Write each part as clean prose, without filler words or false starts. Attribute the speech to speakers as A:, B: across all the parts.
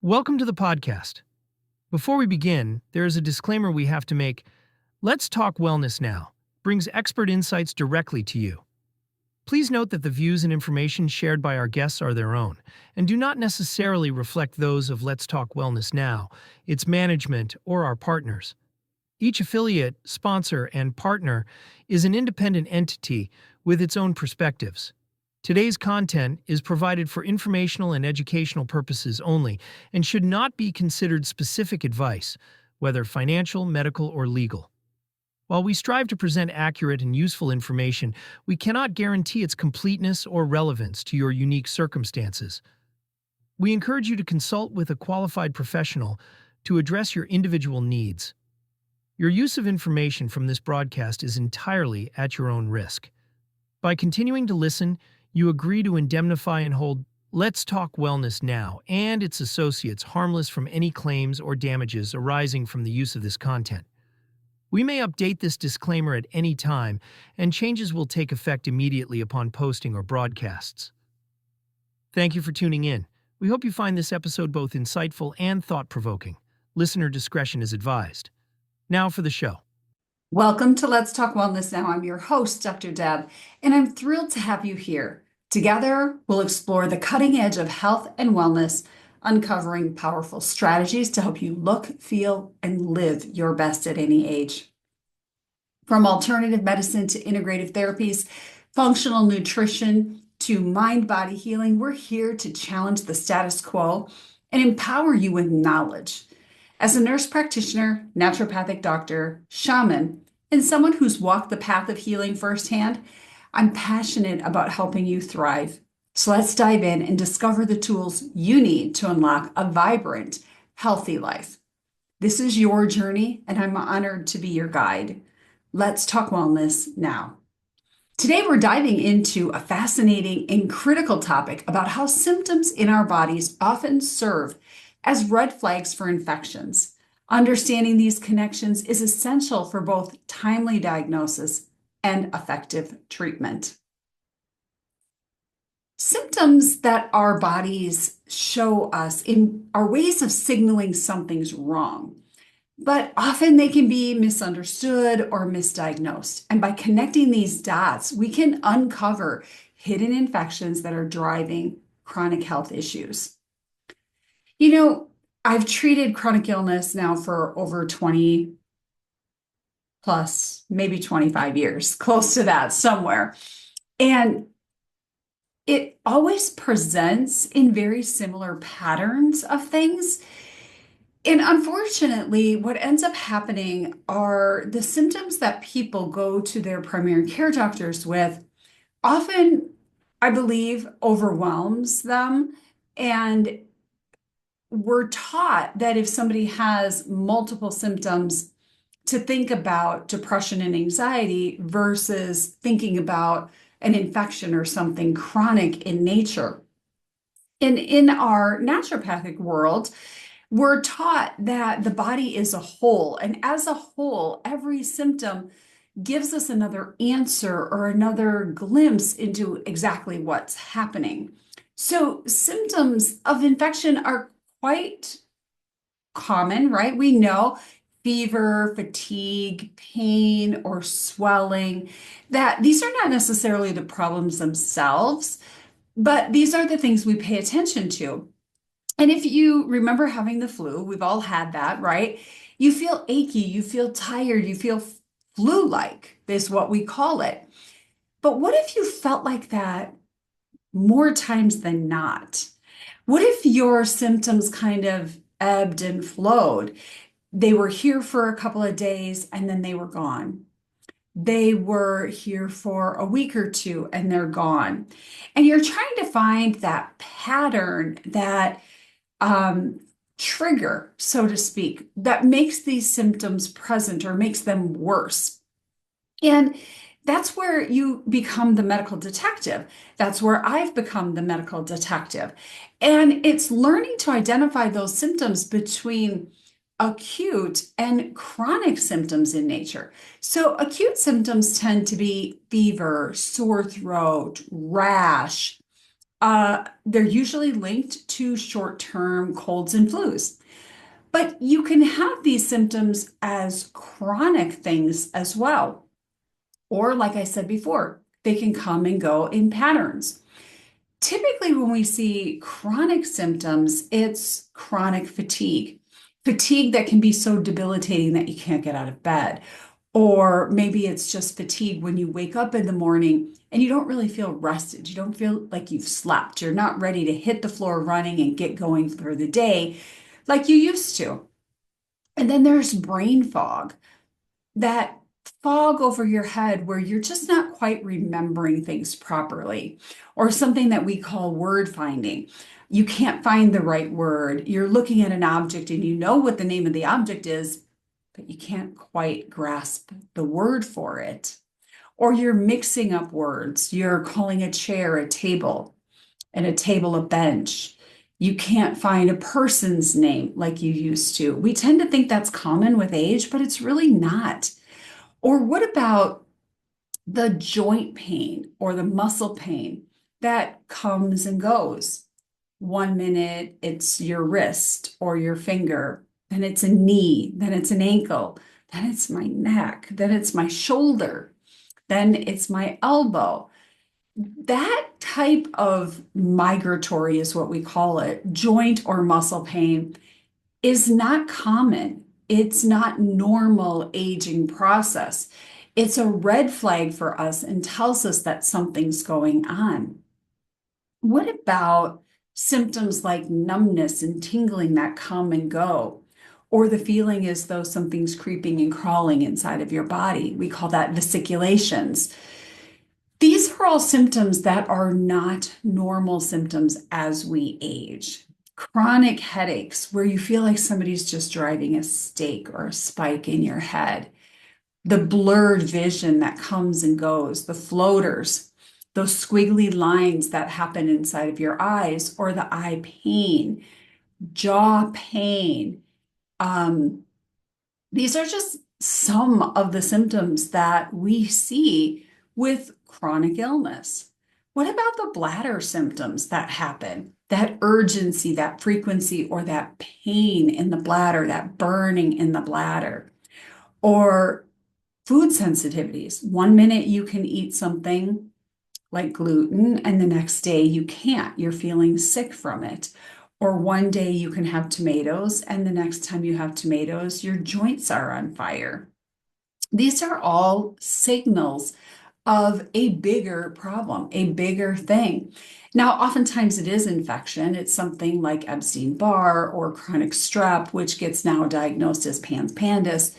A: Welcome to the podcast. Before we begin, there is a disclaimer we have to make. Let's Talk Wellness Now brings expert insights directly to you. Please note that the views and information shared by our guests are their own and do not necessarily reflect those of Let's Talk Wellness Now, its management, or our partners. Each affiliate, sponsor, and partner is an independent entity with its own perspectives. Today's content is provided for informational and educational purposes only and should not be considered specific advice, whether financial, medical, or legal. While we strive to present accurate and useful information, we cannot guarantee its completeness or relevance to your unique circumstances. We encourage you to consult with a qualified professional to address your individual needs. Your use of information from this broadcast is entirely at your own risk. By continuing to listen, you agree to indemnify and hold Let's Talk Wellness Now and its associates harmless from any claims or damages arising from the use of this content. We may update this disclaimer at any time, and changes will take effect immediately upon posting or broadcasts. Thank you for tuning in. We hope you find this episode both insightful and thought-provoking. Listener discretion is advised. Now for the show.
B: Welcome to Let's Talk Wellness Now. I'm your host, Dr. Deb, and I'm thrilled to have you here. Together, we'll explore the cutting edge of health and wellness, uncovering powerful strategies to help you look, feel, and live your best at any age. From alternative medicine to integrative therapies, functional nutrition to mind-body healing, we're here to challenge the status quo and empower you with knowledge. As a nurse practitioner, naturopathic doctor, shaman, and someone who's walked the path of healing firsthand, I'm passionate about helping you thrive. So let's dive in and discover the tools you need to unlock a vibrant, healthy life. This is your journey, and I'm honored to be your guide. Let's talk wellness now. Today, we're diving into a fascinating and critical topic about how symptoms in our bodies often serve as red flags for infections. Understanding these connections is essential for both timely diagnosis and effective treatment. Symptoms that our bodies show us are ways of signaling something's wrong, but often they can be misunderstood or misdiagnosed. And by connecting these dots, we can uncover hidden infections that are driving chronic health issues. You know, I've treated chronic illness now for over 20 plus, maybe 25 years, close to that somewhere. And it always presents in very similar patterns of things. And unfortunately, what ends up happening are the symptoms that people go to their primary care doctors with often, I believe, overwhelms them. And we're taught that if somebody has multiple symptoms, to think about depression and anxiety versus thinking about an infection or something chronic in nature. And in our naturopathic world, we're taught that the body is a whole, and as a whole, every symptom gives us another answer or another glimpse into exactly what's happening. So symptoms of infection are quite common, right? We know fever, fatigue, pain, or swelling, that these are not necessarily the problems themselves, but these are the things we pay attention to. And if you remember having the flu, we've all had that, right? You feel achy, you feel tired, you feel flu-like, is what we call it. But what if you felt like that more times than not? What if your symptoms kind of ebbed and flowed? They were here for a couple of days and then they were gone. They were here for a week or two and they're gone. And you're trying to find that pattern, that trigger, so to speak, that makes these symptoms present or makes them worse. And that's where you become the medical detective. That's where I've become the medical detective. And it's learning to identify those symptoms between acute and chronic symptoms in nature. So acute symptoms tend to be fever, sore throat, rash, They're usually linked to short-term colds and flus. But you can have these symptoms as chronic things as well. Or, like I said before, they can come and go in patterns. Typically, when we see chronic symptoms, it's chronic fatigue. Fatigue that can be so debilitating that you can't get out of bed. Or maybe it's just fatigue when you wake up in the morning and you don't really feel rested. You don't feel like you've slept. You're not ready to hit the floor running and get going for the day like you used to. And then there's brain fog, that fog over your head where you're just not quite remembering things properly, or something that we call word finding. You can't find the right word. You're looking at an object and you know what the name of the object is, but you can't quite grasp the word for it. Or you're mixing up words. You're calling a chair a table and a table a bench. You can't find a person's name like you used to. We tend to think that's common with age, but it's really not. Or what about the joint pain or the muscle pain that comes and goes? 1 minute it's your wrist or your finger, then it's a knee, then it's an ankle, then it's my neck, then it's my shoulder, then it's my elbow. That type of migratory is what we call it, joint or muscle pain, is not common. It's not normal aging process. It's a red flag for us and tells us that something's going on. What about symptoms like numbness and tingling that come and go? Or the feeling as though something's creeping and crawling inside of your body. We call that vesiculations. These are all symptoms that are not normal symptoms as we age. Chronic headaches, where you feel like somebody's just driving a stake or a spike in your head. The blurred vision that comes and goes, the floaters, those squiggly lines that happen inside of your eyes, or the eye pain, jaw pain. These are just some of the symptoms that we see with chronic illness. What about the bladder symptoms that happen? That urgency, that frequency, or that pain in the bladder, that burning in the bladder, or food sensitivities. 1 minute you can eat something like gluten, and the next day you can't. You're feeling sick from it. Or one day you can have tomatoes, and the next time you have tomatoes, your joints are on fire. These are all signals of a bigger problem, a bigger thing. Now, oftentimes it is infection. It's something like Epstein-Barr or chronic strep, which gets now diagnosed as pans pandis.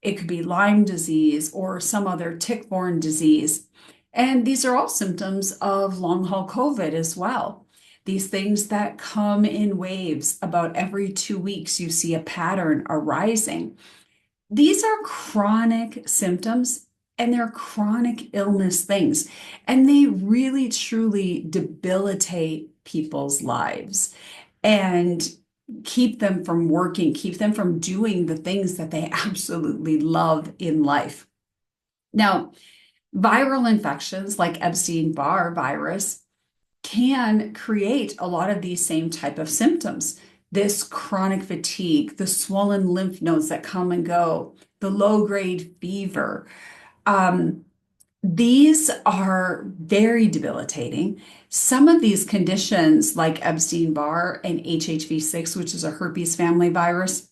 B: It could be Lyme disease or some other tick-borne disease. And these are all symptoms of long haul COVID as well. These things that come in waves. About every 2 weeks, you see a pattern arising. These are chronic symptoms and they're chronic illness things. And they really, truly debilitate people's lives and keep them from working, keep them from doing the things that they absolutely love in life. Now, viral infections like Epstein-Barr virus can create a lot of these same type of symptoms. This chronic fatigue, the swollen lymph nodes that come and go, the low-grade fever. These are very debilitating. Some of these conditions, like Epstein-Barr and HHV6, which is a herpes family virus,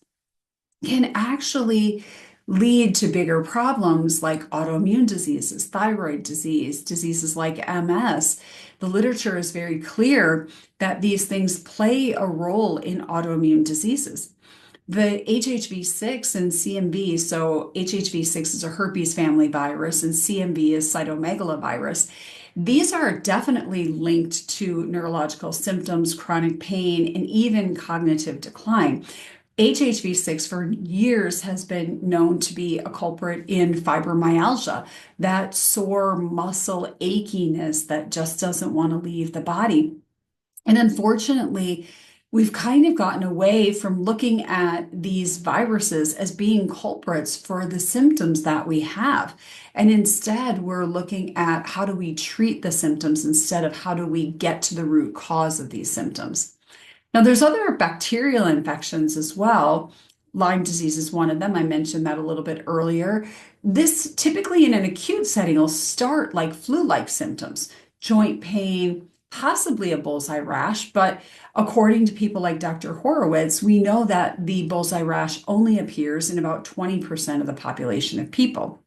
B: can actually lead to bigger problems like autoimmune diseases, thyroid disease, diseases like MS. The literature is very clear that these things play a role in autoimmune diseases. The HHV6 and CMV, so HHV6 is a herpes family virus and CMV is cytomegalovirus. These are definitely linked to neurological symptoms, chronic pain, and even cognitive decline. HHV6 for years has been known to be a culprit in fibromyalgia, that sore muscle achiness that just doesn't want to leave the body. And unfortunately, We've kind of gotten away from looking at these viruses as being culprits for the symptoms that we have. And instead, we're looking at how do we treat the symptoms instead of how do we get to the root cause of these symptoms. Now, there's other bacterial infections as well. Lyme disease is one of them. I mentioned that a little bit earlier. This typically in an acute setting will start like flu-like symptoms, joint pain, possibly a bullseye rash. But according to people like Dr. Horowitz, we know that the bullseye rash only appears in about 20% of the population of people.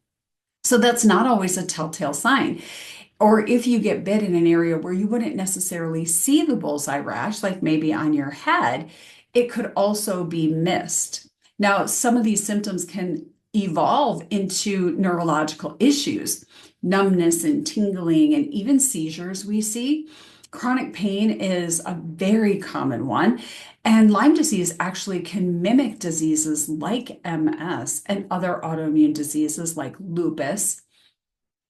B: So that's not always a telltale sign. Or if you get bit in an area where you wouldn't necessarily see the bullseye rash, like maybe on your head, it could also be missed. Now, some of these symptoms can evolve into neurological issues, numbness and tingling, and even seizures we see. Chronic pain is a very common one. And Lyme disease actually can mimic diseases like MS and other autoimmune diseases like lupus.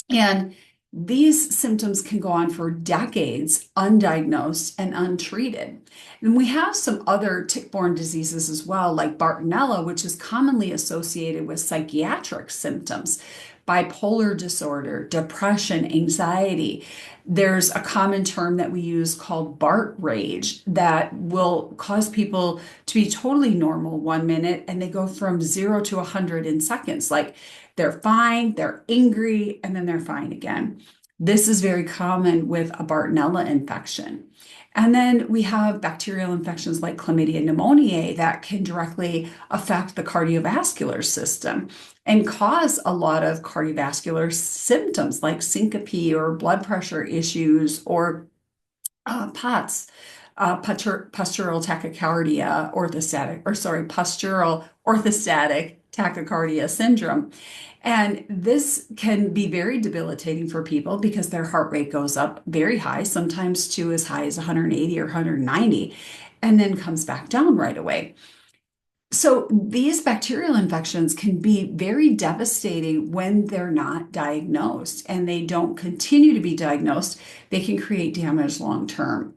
B: And these symptoms can go on for decades, undiagnosed and untreated. And we have some other tick-borne diseases as well, like Bartonella, which is commonly associated with psychiatric symptoms, bipolar disorder, depression, anxiety. There's a common term that we use called Bart rage that will cause people to be totally normal 1 minute and they go from 0 to 100 in seconds. Like they're fine, they're angry, and then they're fine again. This is very common with a Bartonella infection. And then we have bacterial infections like Chlamydia pneumoniae that can directly affect the cardiovascular system and cause a lot of cardiovascular symptoms like syncope or blood pressure issues or POTS, postural tachycardia, postural orthostatic tachycardia syndrome. And this can be very debilitating for people because their heart rate goes up very high, sometimes to as high as 180 or 190, and then comes back down right away. So these bacterial infections can be very devastating when they're not diagnosed and they don't continue to be diagnosed. They can create damage long term.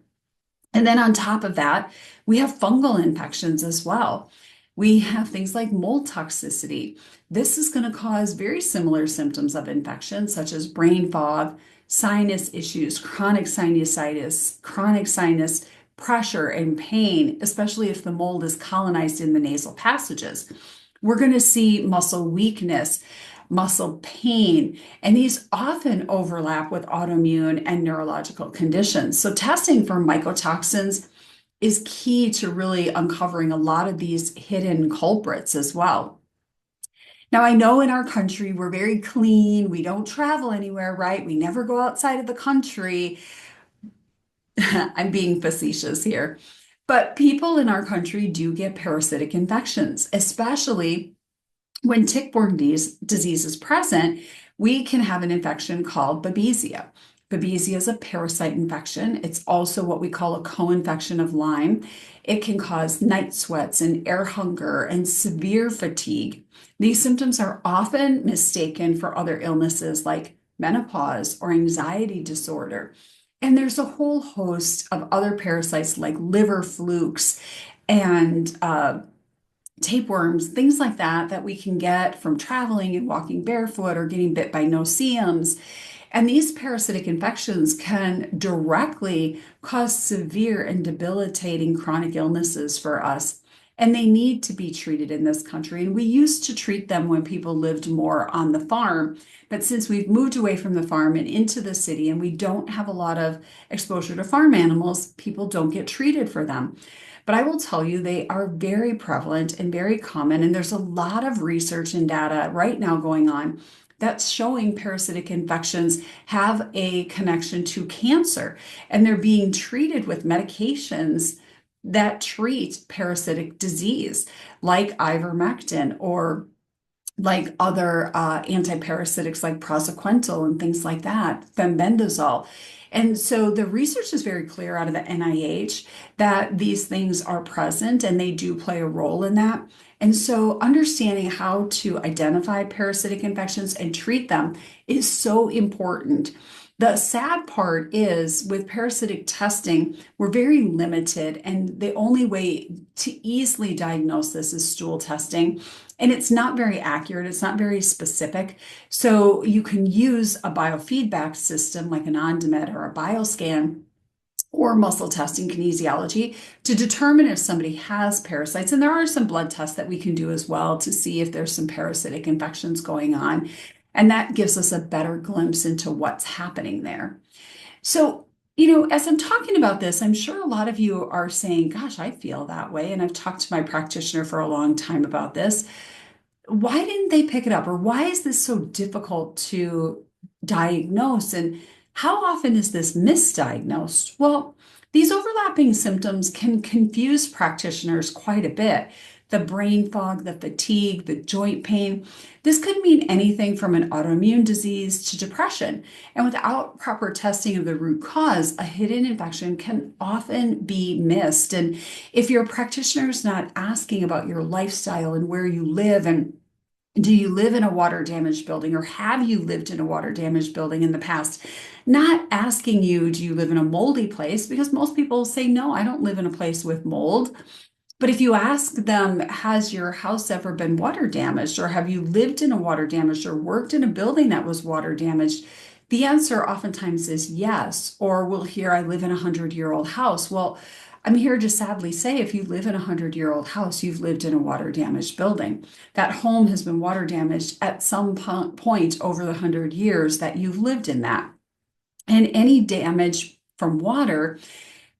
B: And then on top of that, we have fungal infections as well. We have things like mold toxicity. This is going to cause very similar symptoms of infection, such as brain fog, sinus issues, chronic sinusitis, chronic sinus pressure and pain, especially if the mold is colonized in the nasal passages. We're going to see muscle weakness, muscle pain, and these often overlap with autoimmune and neurological conditions. So testing for mycotoxins is key to really uncovering a lot of these hidden culprits as well. Now, I know in our country, we're very clean. We don't travel anywhere, right? We never go outside of the country. I'm being facetious here. But people in our country do get parasitic infections, especially when tick-borne disease is present. We can have an infection called Babesia. Babesia is a parasite infection. It's also what we call a co-infection of Lyme. It can cause night sweats and air hunger and severe fatigue. These symptoms are often mistaken for other illnesses like menopause or anxiety disorder. And there's a whole host of other parasites like liver flukes and tapeworms, things like that, that we can get from traveling and walking barefoot or getting bit by no-see-ums. And these parasitic infections can directly cause severe and debilitating chronic illnesses for us. And they need to be treated in this country. And we used to treat them when people lived more on the farm. But since we've moved away from the farm and into the city and we don't have a lot of exposure to farm animals, people don't get treated for them. But I will tell you, they are very prevalent and very common. And there's a lot of research and data right now going on that's showing parasitic infections have a connection to cancer. And they're being treated with medications that treat parasitic disease, like ivermectin or like other antiparasitics like praziquantel and things like that, fenbendazole. And so the research is very clear out of the NIH that these things are present and they do play a role in that. And so understanding how to identify parasitic infections and treat them is so important. The sad part is with parasitic testing, we're very limited, and the only way to easily diagnose this is stool testing. And it's not very accurate, it's not very specific. So you can use a biofeedback system like an on-demand or a bioscan or muscle testing kinesiology to determine if somebody has parasites. And there are some blood tests that we can do as well to see if there's some parasitic infections going on. And that gives us a better glimpse into what's happening there. So, as I'm talking about this, I'm sure a lot of you are saying, gosh, I feel that way. And I've talked to my practitioner for a long time about this. Why didn't they pick it up? Or why is this so difficult to diagnose? And how often is this misdiagnosed? Well, these overlapping symptoms can confuse practitioners quite a bit. The brain fog, the fatigue, the joint pain. This could mean anything from an autoimmune disease to depression. And without proper testing of the root cause, a hidden infection can often be missed. And if your practitioner is not asking about your lifestyle and where you live, and do you live in a water damaged building, or have you lived in a water damaged building in the past? Not asking you, do you live in a moldy place? Because most people say, no, I don't live in a place with mold. But if you ask them, has your house ever been water damaged, or have you lived in a water damaged or worked in a building that was water damaged? The answer oftentimes is yes. Or we'll hear, I live in a 100-year-old house. Well, I'm here to sadly say if you live in a 100-year-old house, you've lived in a water damaged building. That home has been water damaged at some point over the 100 years that you've lived in that. And any damage from water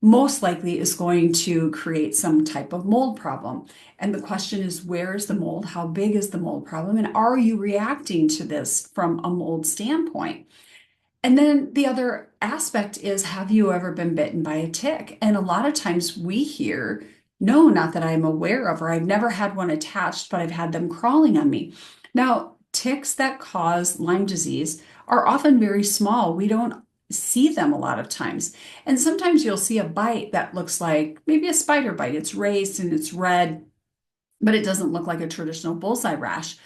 B: most likely is going to create some type of mold problem. And the question is, where is the mold? How big is the mold problem? And are you reacting to this from a mold standpoint? And then the other aspect is, have you ever been bitten by a tick? And a lot of times we hear, no, not that I'm aware of, or I've never had one attached, but I've had them crawling on me. Now, ticks that cause Lyme disease are often very small. We don't see them a lot of times. And sometimes you'll see a bite that looks like maybe a spider bite. It's raised and it's red, but it doesn't look like a traditional bullseye rash.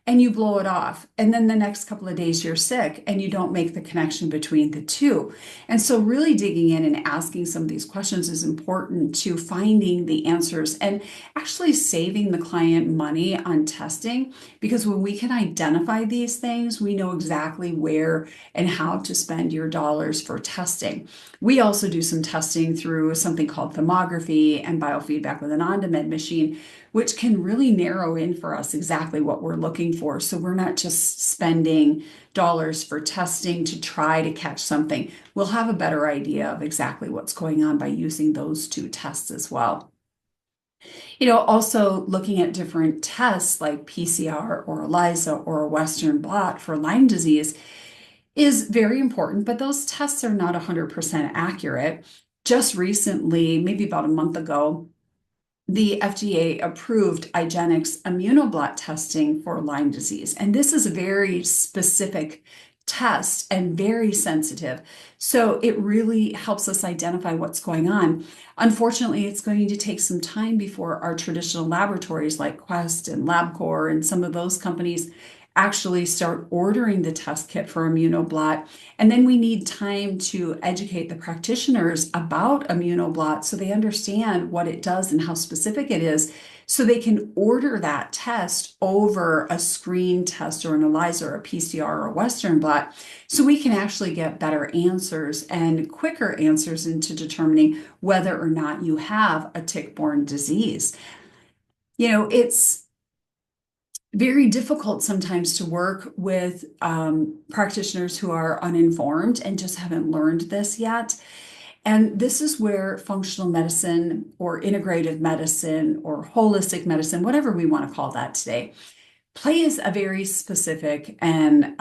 B: And you blow it off. And then the next couple of days you're sick and you don't make the connection between the two. And so really digging in and asking some of these questions is important to finding the answers and actually saving the client money on testing, because when we can identify these things, we know exactly where and how to spend your dollars for testing. We also do some testing through something called thermography and biofeedback with an on-demand machine, which can really narrow in for us exactly what we're looking for. So we're not just spending dollars for testing to try to catch something. We'll have a better idea of exactly what's going on by using those two tests as well. Also looking at different tests like PCR or ELISA or a Western blot for Lyme disease is very important, but those tests are not 100% accurate. Just recently, maybe about a month ago, the FDA approved IGeneX immunoblot testing for Lyme disease. And this is a very specific test and very sensitive. So it really helps us identify what's going on. Unfortunately, it's going to take some time before our traditional laboratories like Quest and LabCorp and some of those companies actually start ordering the test kit for immunoblot. And then we need time to educate the practitioners about immunoblot so they understand what it does and how specific it is, so they can order that test over a screen test or an ELISA or a PCR or a Western blot, so we can actually get better answers and quicker answers into determining whether or not you have a tick-borne disease. It's very difficult sometimes to work with practitioners who are uninformed and just haven't learned this yet. And this is where functional medicine or integrative medicine or holistic medicine, whatever we want to call that today, plays a very specific and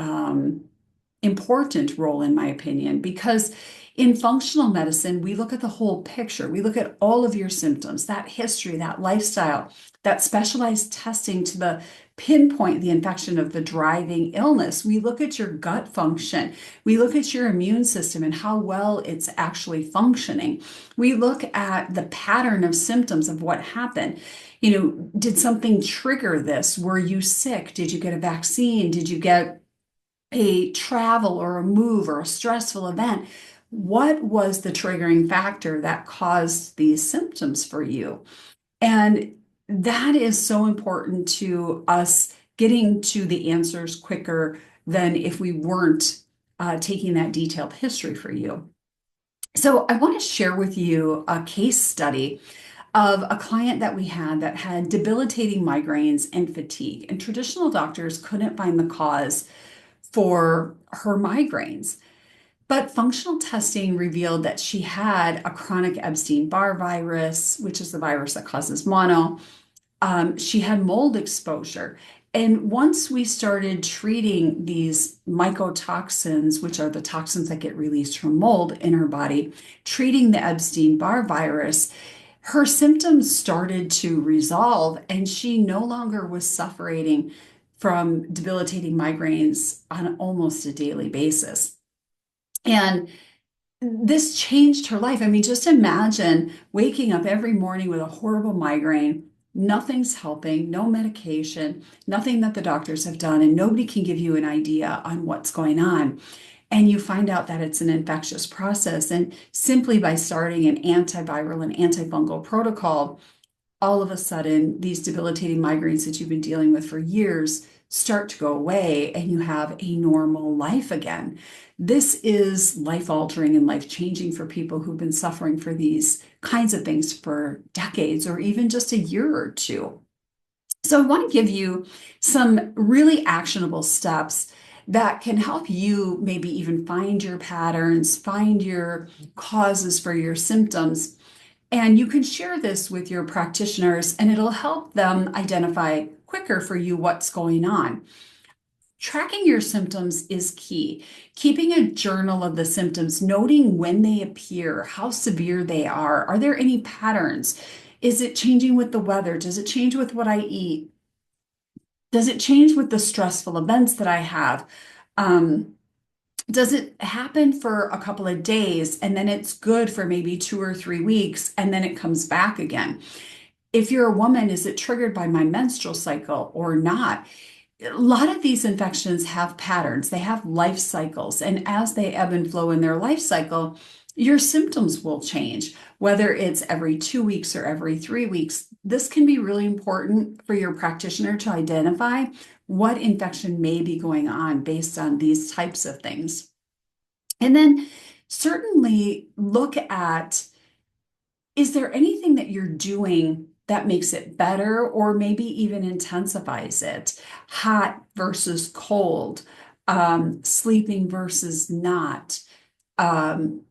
B: important role, in my opinion, because in functional medicine, we look at the whole picture. We look at all of your symptoms, that history, that lifestyle, that specialized testing to pinpoint the infection of the driving illness. We look at your gut function. We look at your immune system and how well it's actually functioning. We look at the pattern of symptoms of what happened. Did something trigger this? Were you sick? Did you get a vaccine? Did you get a travel or a move or a stressful event. What was the triggering factor that caused these symptoms for you? And that is so important to us getting to the answers quicker than if we weren't taking that detailed history for you. So, I want to share with you a case study of a client that we had that had debilitating migraines and fatigue, and traditional doctors couldn't find the cause for her migraines. But functional testing revealed that she had a chronic Epstein-Barr virus, which is the virus that causes mono. She had mold exposure. And once we started treating these mycotoxins, which are the toxins that get released from mold in her body, treating the Epstein-Barr virus, her symptoms started to resolve, and she no longer was suffering from debilitating migraines on almost a daily basis. And this changed her life. I mean, just imagine waking up every morning with a horrible migraine. Nothing's helping, no medication, nothing that the doctors have done, and nobody can give you an idea on what's going on. And you find out that it's an infectious process. And simply by starting an antiviral and antifungal protocol, all of a sudden, these debilitating migraines that you've been dealing with for years start to go away and you have a normal life again. This is life altering and life changing for people who've been suffering for these kinds of things for decades or even just a year or two. So, I want to give you some really actionable steps that can help you maybe even find your patterns, find your causes for your symptoms, and you can share this with your practitioners, and it'll help them identify quicker for you what's going on. Tracking your symptoms is key. Keeping a journal of the symptoms, noting when they appear, how severe they are. Are there any patterns? Is it changing with the weather? Does it change with what I eat? Does it change with the stressful events that I have? Um, does it happen for a couple of days and then it's good for maybe 2 or 3 weeks and then it comes back again? If you're a woman, is it triggered by my menstrual cycle or not? A lot of these infections have patterns, they have life cycles, and as they ebb and flow in their life cycle, your symptoms will change, whether it's every 2 weeks or every 3 weeks. This can be really important for your practitioner to identify what infection may be going on based on these types of things. And then certainly look at, is there anything that you're doing that makes it better or maybe even intensifies it? Hot versus cold, sleeping versus not, um,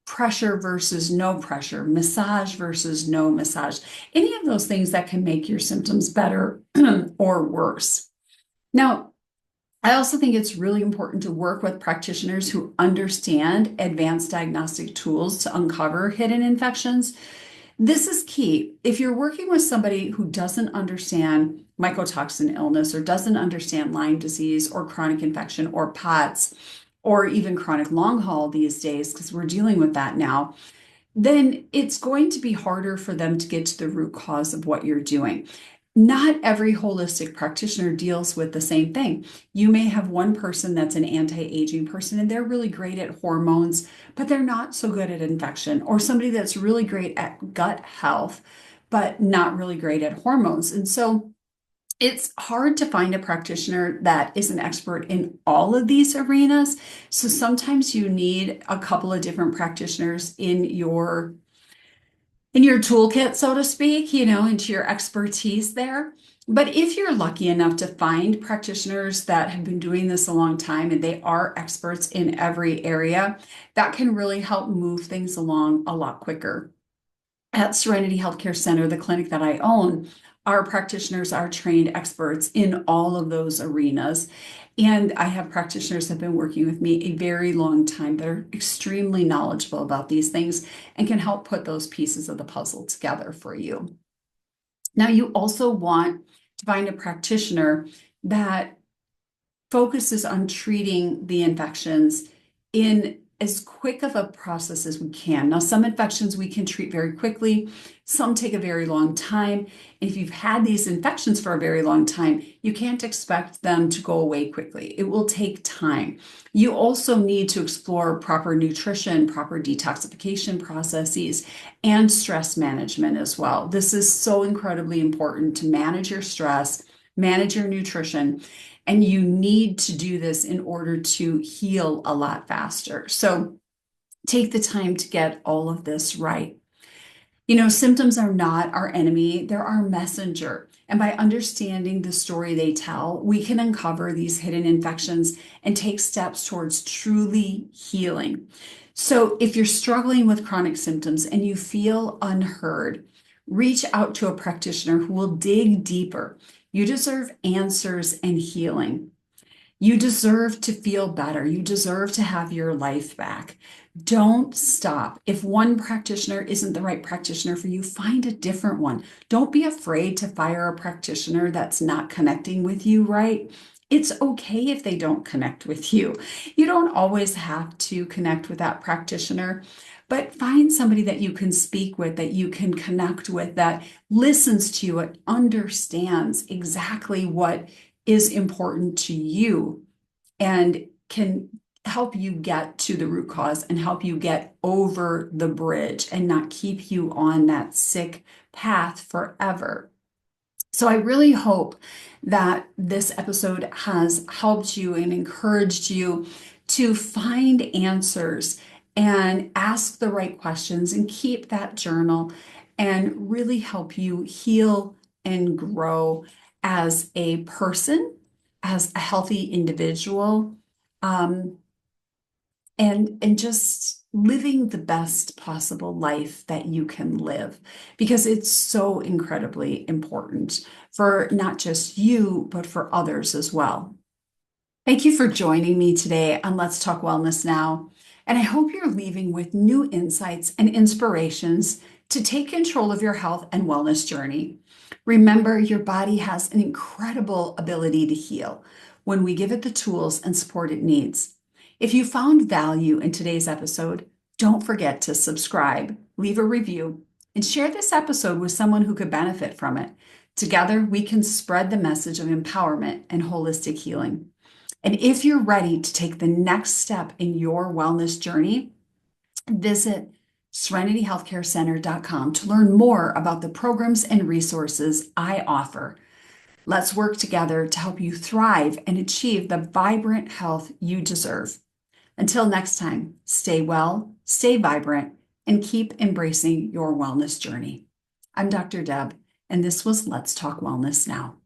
B: pressure versus no pressure, massage versus no massage, any of those things that can make your symptoms better or worse. Now, I also think it's really important to work with practitioners who understand advanced diagnostic tools to uncover hidden infections. This is key. If you're working with somebody who doesn't understand mycotoxin illness or doesn't understand Lyme disease or chronic infection or POTS or even chronic long haul these days, because we're dealing with that now, then it's going to be harder for them to get to the root cause of what you're doing. Not every holistic practitioner deals with the same thing. You may have one person that's an anti-aging person and they're really great at hormones, but they're not so good at infection, or somebody that's really great at gut health, but not really great at hormones. And so it's hard to find a practitioner that is an expert in all of these arenas. So sometimes you need a couple of different practitioners in your toolkit, so to speak, into your expertise there. But if you're lucky enough to find practitioners that have been doing this a long time and they are experts in every area, that can really help move things along a lot quicker. At Serenity Healthcare Center, the clinic that I own, our practitioners are trained experts in all of those arenas. And I have practitioners that have been working with me a very long time that are extremely knowledgeable about these things and can help put those pieces of the puzzle together for you. Now, you also want to find a practitioner that focuses on treating the infections in as quick of a process as we can. Now, some infections we can treat very quickly, some take a very long time. And if you've had these infections for a very long time, you can't expect them to go away quickly. It will take time. You also need to explore proper nutrition, proper detoxification processes, and stress management as well. This is so incredibly important to manage your stress, manage your nutrition, and you need to do this in order to heal a lot faster. So take the time to get all of this right. Symptoms are not our enemy, they're our messenger. And by understanding the story they tell, we can uncover these hidden infections and take steps towards truly healing. So if you're struggling with chronic symptoms and you feel unheard, reach out to a practitioner who will dig deeper. You deserve answers and healing. You deserve to feel better. You deserve to have your life back. Don't stop. If one practitioner isn't the right practitioner for you, find a different one. Don't be afraid to fire a practitioner that's not connecting with you, right? It's okay if they don't connect with you. You don't always have to connect with that practitioner, but find somebody that you can speak with, that you can connect with, that listens to you and understands exactly what is important to you and can help you get to the root cause and help you get over the bridge and not keep you on that sick path forever. So I really hope that this episode has helped you and encouraged you to find answers and ask the right questions and keep that journal and really help you heal and grow as a person, as a healthy individual, um, and just living the best possible life that you can live, because it's so incredibly important for not just you, but for others as well. Thank you for joining me today on Let's Talk Wellness Now. And I hope you're leaving with new insights and inspirations to take control of your health and wellness journey. Remember, your body has an incredible ability to heal when we give it the tools and support it needs. If you found value in today's episode, don't forget to subscribe, leave a review, and share this episode with someone who could benefit from it. Together, we can spread the message of empowerment and holistic healing. And if you're ready to take the next step in your wellness journey, visit serenityhealthcarecenter.com to learn more about the programs and resources I offer. Let's work together to help you thrive and achieve the vibrant health you deserve. Until next time, stay well, stay vibrant, and keep embracing your wellness journey. I'm Dr. Deb, and this was Let's Talk Wellness Now.